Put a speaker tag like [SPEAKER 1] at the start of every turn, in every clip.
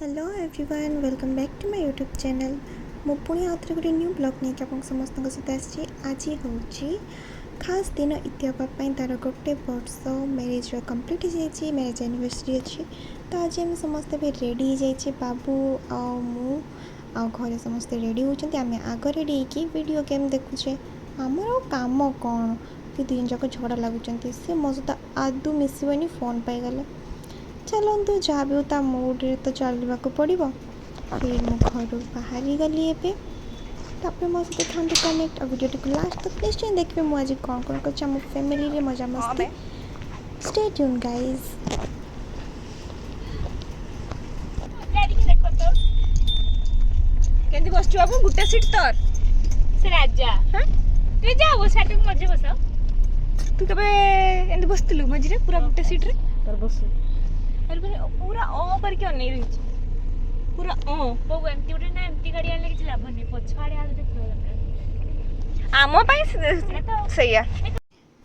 [SPEAKER 1] Hello everyone welcome back to my YouTube channel. मु पुणी आउ थे गोटे न्यू ब्लॉग नहीं कि समस्त सहित आसी आज हूँ खास दिन इतिहापाई तार गोटे वर्ष मैरिज कंप्लीट हो जाए मैरिज एनिवर्सरी अच्छी। तो आज आम समस्ते भी रेडी हो जाइए बाबू आउ घरे समस्ते रेडी होती आम आग रेडी होगी वीडियो गेम देखुचे। आमर काम कौन कि दिन जाक झगड़ा लगुच सी मो सहित आदू मिसबनी फोन पाईगले चलतु जहाँ भी हो मुड्रे तो चलवा पड़ो। फिर मु घर बाहरी गली एपर मो सहित था कनेक्ट और वीडियो को लास्ट तक निश्चय देखिए मुझे कौन कौन कर मो फैमिली मजा मस्ती। Stay tune guys.
[SPEAKER 2] केंदी बसछु बाबू गुटे सीट तोर से राजा हां तू जा वो साइड को मजे बस तू कबे एंदी बसतलु मझरे पूरा गुटे सीट रे तोर बसु अरे पूरा ओ पर क्यों नहीं रही पूरा ओ बहु एमती उठे ना एमती गाड़ी आले किछ लाभ नहीं पछाड़े आले देखो आमो पाई सैया।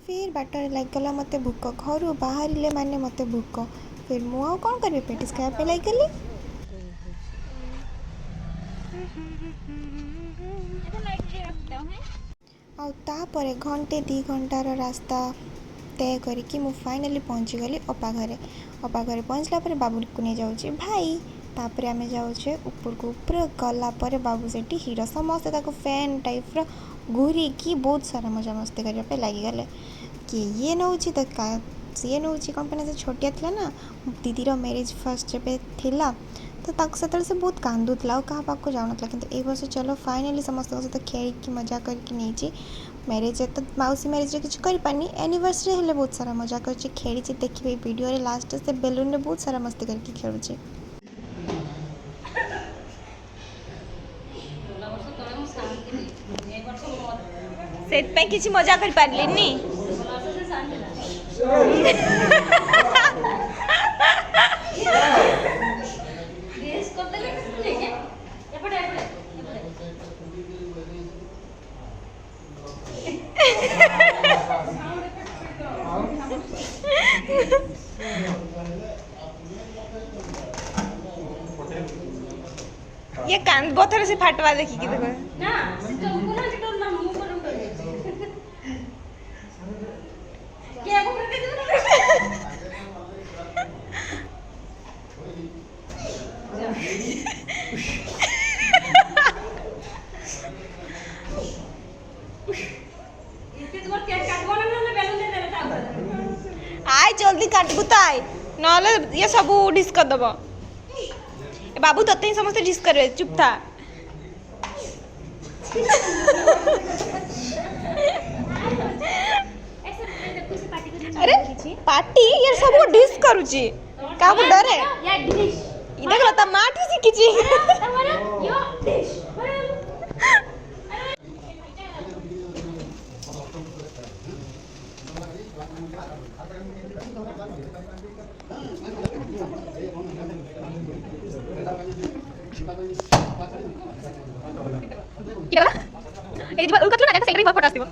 [SPEAKER 1] फिर बाटर लाग गला मते भूक घर बाहर माने मते भूक फिर मु आ कौन करी पेटिस खाया पे लाग गली। आउे घंटे 2 घंटार रास्ता तय करके मु फाइनली पहुँची गली अपा घरे पहुँचला पर बाबू को नहीं जाऊँ भाई तापर आम जाऊे ऊपर को ऊपर गला पर बाबू से हीरो समस्ते फैन टाइप रो घूरी की बहुत सारा मजा मस्ती करने लगिगले कि ये नौ तो सी नौ कौन से छोटिया थी ना दीदीर मैरिज फर्स्ट जब थिला तो से बहुत कांदुला क्या पाक जाऊन कि ए वर्ष चलो फाइनली समस्त सहित खेल मजा करके नहीं मैरिज तो मौसी मैरिज किसी करपानी एनिवर्सरी हेल्ले बहुत सारा मजा कर खेली देखिए वीडियो रे लास्ट से बेलून रे बहुत सारा मस्ती करके खेलुचे।
[SPEAKER 2] से किसी मजा कर पारलिनी ये कान बोथर से फाटवा देखी कि देखो ना ना मुंह पर क्या को करके आय जल्दी काटबू ताई नले ये सब डिस कर दबो बाबू तते ही समस्त डिस करे चुप था अरे पार्टी ये सब डिस करूची का को डरे या डिश ई देखला त माठी सिकिची तमरा यो डिश क्या ए दिबा उलका ना सेक्रेटरी फोटो आस्तिबो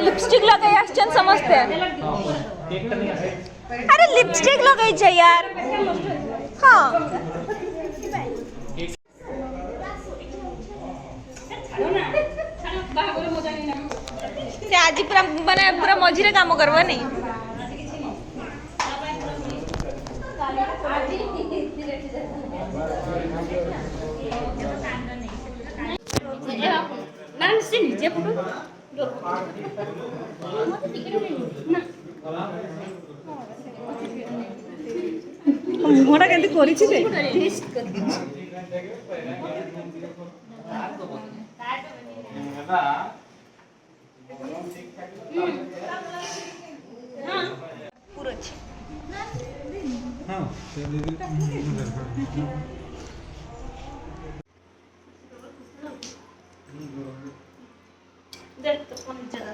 [SPEAKER 2] लिपस्टिक लगाई आछन समझते अरे लिपस्टिक लगाई छ यार हां से आज पूरा माने पूरा मझिरे काम करबो नहीं ना से नीचे फोटो मुहटा केंती करिछि जे पूरा अच्छे हां देख तो कौन जगह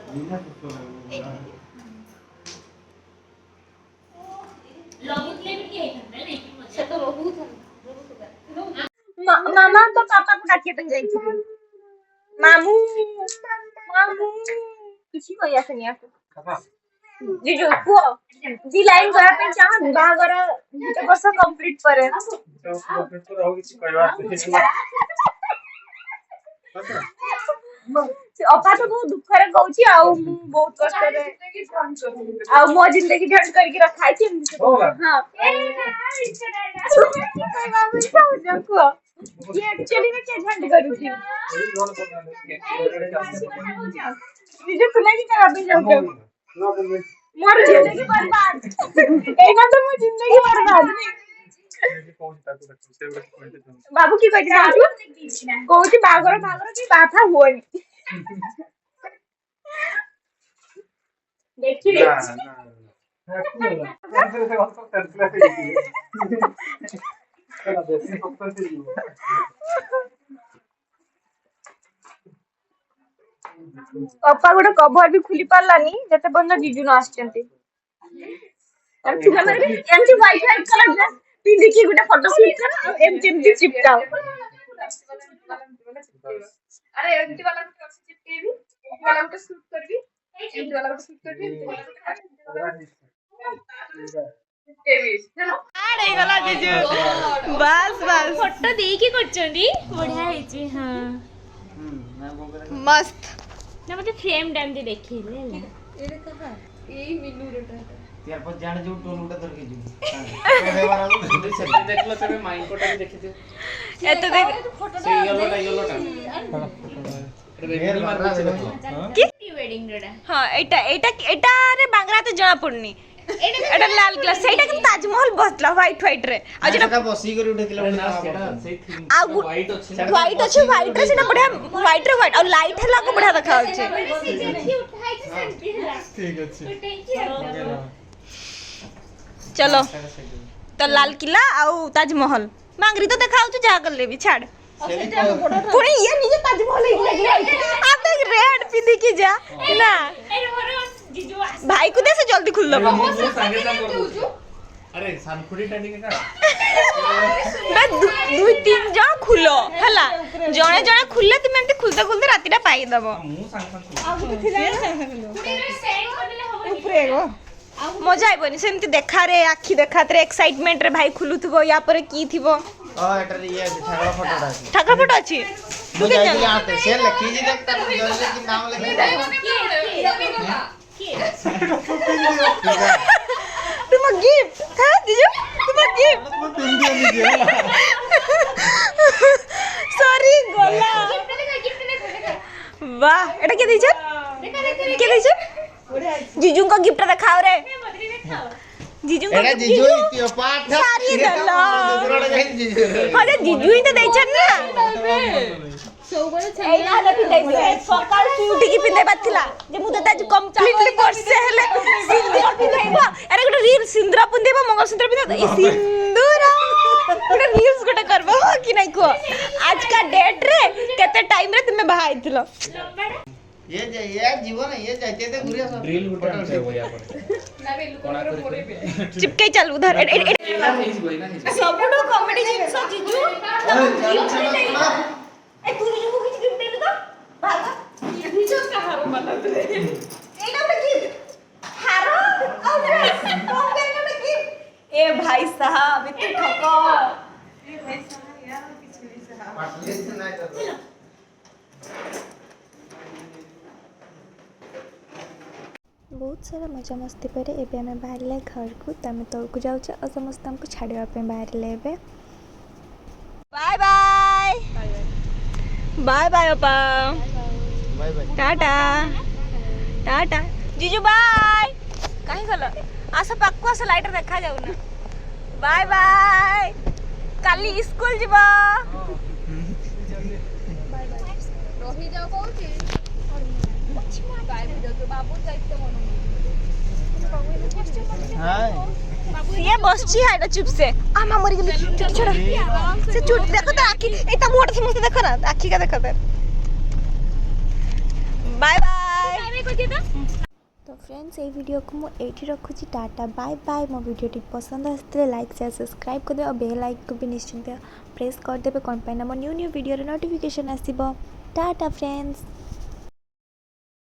[SPEAKER 2] मामा तो पापा को डाकिए तो जाई थी मामू मामू किसी को ऐसे नहीं आसे जीजू पुओ जी लाइन करा पे चाह बागर गोटे वर्ष कंप्लीट करे अपा तो बहुत दुख रे कहूची आ बहुत कष्ट रे आ मो जिंदगी झंड करके रखा है हां ये एक्चुअली में क्या झंड करू थी मुझे सुना कि करा भी जाओ मोर जिंदगी बर्बाद एना तो मो जिंदगी बर्बाद बाबू की कहते हैं कहूची बागर की बाथा होनी देखिए अपा गोटे कवर भी खुली पारलानी जते बंद जीजू न आछंती एमती माने एमती व्हाइट कलर ड्रेस पिंडी की गोटे फोटो क्लिक कर एमती चिपकाओ अरे एमती वाला को चिपकेबी एमती वाला को शूट करबी एमती वाला को शूट करबी
[SPEAKER 3] आड़े गला जीजू बस बस
[SPEAKER 2] फोटो देई की करचंदी बढ़िया हेची हां
[SPEAKER 3] मस्त
[SPEAKER 2] ना मते फ्रेम डाम दे देखी ले
[SPEAKER 3] एरे कहा ए मिनू रेटा
[SPEAKER 4] त्यार पर जान जो टोन उठा धर के जी तोरे बारा से देखलो तबे माइन कोटा भी देखि दियो
[SPEAKER 3] ए तो देख
[SPEAKER 4] से येलोटा रे मारना से
[SPEAKER 2] की वेडिंग रेडा
[SPEAKER 3] हां एटा रे बांगरा तो जणा पड़नी एटा लाल ग्लास सेटा कि ताजमहल बसला व्हाइट रे आ जेटा
[SPEAKER 4] बसी करी उठेतिला सेटा से
[SPEAKER 3] आ
[SPEAKER 4] व्हाइट अछि
[SPEAKER 3] व्हाइट रे सेटा बढ़िया व्हाइट रे व्हाइट और लाइट हला को बढ़िया देखा होचे
[SPEAKER 4] ठीक अछि
[SPEAKER 3] चलो तो लाल किला आउ ताजमहल मांगरी तो देखा होचे जा कर लेबी छाड़ पुणी ये निजे ताजमहल ही लगी आप देख रेड पिंदी की जा ना भाई को दे से जल्दी खुल दबो
[SPEAKER 4] अरे सानखुड़ी टाडी के का
[SPEAKER 3] बे दुई तीन जण खुलो हला जणे जणे खुलले तुम एमती खुलते खुलते रातीटा पाई दबो
[SPEAKER 4] मु सांग
[SPEAKER 3] ऊपरे गो मजा आइबनी सेमती देखा रे आखी देखात रे एक्साइटमेंट रे भाई खुलुथबो या पर की थिबो
[SPEAKER 4] ओ एटर ये ठाकरा फोटोटा अछि
[SPEAKER 3] ठाकुर फोटो अछि
[SPEAKER 4] तू के जाली आते से लिखी जी देखता जल्दी की नाम लिखी
[SPEAKER 3] तुम गिफ्ट है जीजू तुम गिफ्ट सॉरी गोला वाह एटा के दीछ के दीछ जीजू को गिफ्ट दिखाओ रे जीजू को
[SPEAKER 4] एटा जीजू इतियो पाठ
[SPEAKER 3] सारी दला
[SPEAKER 4] दूसरा जाई जीजू
[SPEAKER 3] अरे जीजू ही तो देछन ना एना ले पिंदै सकाल उठी की पिंदै बाथिला जे मु त आज कंप्लीटली वर्षे हेले सिंदूर पिंदैबो अरे गोटे रील सिंदूर पिंदैबो मंगलसूत्र पिंदै ए सिंदूर गोटे रील्स गोटे करबो कि नै को आज का डेट रे केते टाइम रे तुमे बहाइथिलो
[SPEAKER 4] ये जीवन ये जाते थे घुरिया सब ड्रिल गुटा से होया पर कोना करे
[SPEAKER 3] चिपके चल उधर सबुडो कॉमेडी जिंस जीजू ए तू जीजू को किछ गिफ्ट देलु तो भागा जीजू का हारो बता दे एटा पे गिफ्ट हारो और ड्रेस कौन करने में गिफ्ट ए भाई साहब इतने ठको ए भाई साहब यार किछ नहीं साहब
[SPEAKER 4] पास नहीं कर
[SPEAKER 1] बहुत सारा मजा मस्ती पर एबे हमें बाहर घर को तमें तौर को जाऊँ और समस्त हमको छाड़ा बाहर ले
[SPEAKER 3] बाय बाय बाय बाय अपा
[SPEAKER 4] बाय बाय
[SPEAKER 3] टाटा टाटा जीजू बाय कहीं गल आस पाक आस लाइट देखा जाऊ ना बाय बाय काली स्कूल जीवा
[SPEAKER 2] रही जाओ कहूची बाय जाओ बाबू जाइते मन
[SPEAKER 4] हाय
[SPEAKER 3] ये बसची है एटा चुप से आमा मरी गेली छोड़ छोड़ से चुट देखो तो आखी एटा मोट समस्त देखो ना आखी का देखो बाय बाय
[SPEAKER 1] तो फ्रेंड्स ये वीडियो को मुझे रखुची टाटा बाय बाय। मो वीडियो पसंद आसते लाइक शेयर सब्सक्राइब करदे और बेल आइकन को भी निश्चिंत प्रेस करदे कौन पाइना मो न्यू वीडियो नोटिफिकेशन आसीबो। Tata friends.